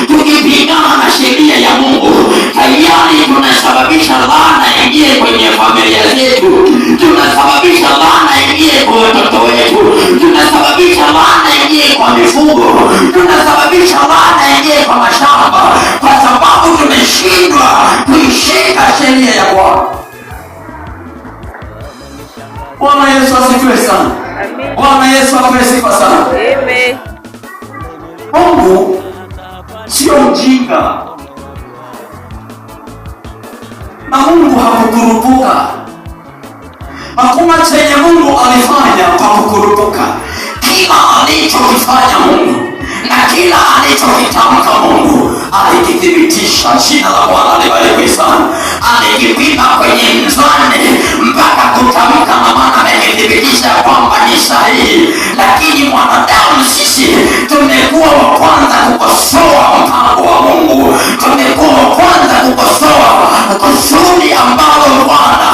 Tukipingana na sheria ya Mungu, tayari tunasababisha laana ingie kwenye familia zetu, tunasababisha laana ingie kwa watoto wetu, tunasababisha laana ingie kwa mifugo, tunasababisha laana ingie kwa mashamba, kwa sababu tumeshindwa kuishika sheria ya Bwana. Bwana Yesu asifiwe sana. Bwana Yesu apewe sifa sana. Amen. Mungu sio mjinga, na Mungu hakukurupuka. Hakuna chenye Mungu alifanya kwa kukurupuka. Kila alichokifanya Mungu na kila alichokitamka Mungu alikithibitisha. Jina la Bwana libarikiwe sana. Alikipima kwenye mzani mpaka kutamka, na maana amekithibitisha kwamba ni sahihi. Lakini mwanadamu sisi tumekuwa wa kwanza kukosoa mpango wa Mungu, tumekuwa wa kwanza kukosoa kusudi ambalo Bwana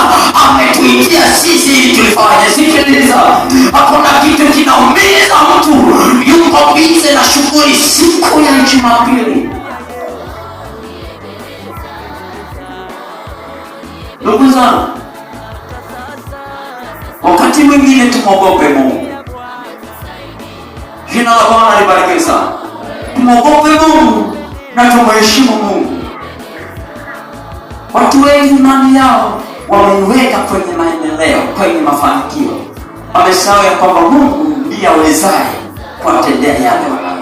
ametuitia sisi ili tulifanye. Sikiliza, hakuna kitu kinaumiza mtu yuko bize na shughuli siku ya Jumapili. Ndugu zangu, wakati mwingine tumwogope Mungu. Jina la Bwana libarikiwe sana. Tumwogope Mungu na tumheshimu Mungu. Watu wengi imani yao wameiweka kwenye maendeleo, kwenye mafanikio. Wamesahau ya kwamba Mungu ndiye awezaye kuwatendea yale wanayo.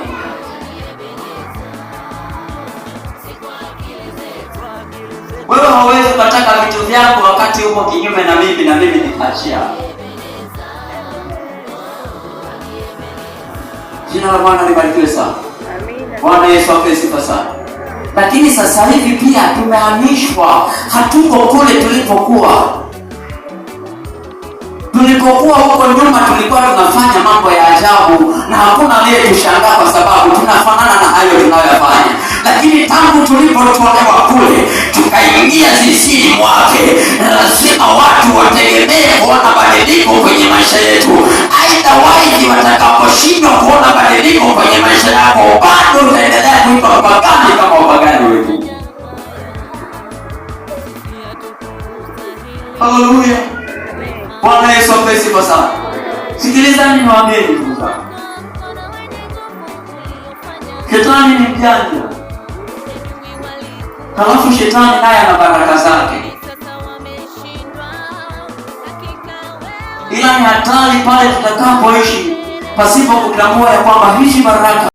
Wewe hauwezi kutaka vitu vyako wakati uko kinyume na mimi nikaachia. Jina la Bwana libarikiwe sana. Amina. Bwana Yesu apewe sifa sana. Lakini sasa hivi pia tumehamishwa, hatuko kule tulipokuwa. Tulipokuwa huko nyuma tulikuwa tunafanya mambo ya ajabu na hakuna aliyetushangaa kwa sababu tunafanana na hayo tunayofanya. Lakini tangu tulipotolewa kule tukaingia zizini mwake, lazima watu wategemee kuona badiliko kwenye maisha yetu. Aidha waidi watakaposhindwa kuona badiliko kwenye maisha yako, bado utaendelea kuipa upagani kama upagani wengine. Haleluya. Bwana Yesu apewe sifa sana. Sikilizani niwaambie ndugu zangu. Shetani ni mjanja. Halafu shetani naye ana baraka zake. Ila ni hatari pale tutakapoishi pasipo kutambua ya kwamba hizi baraka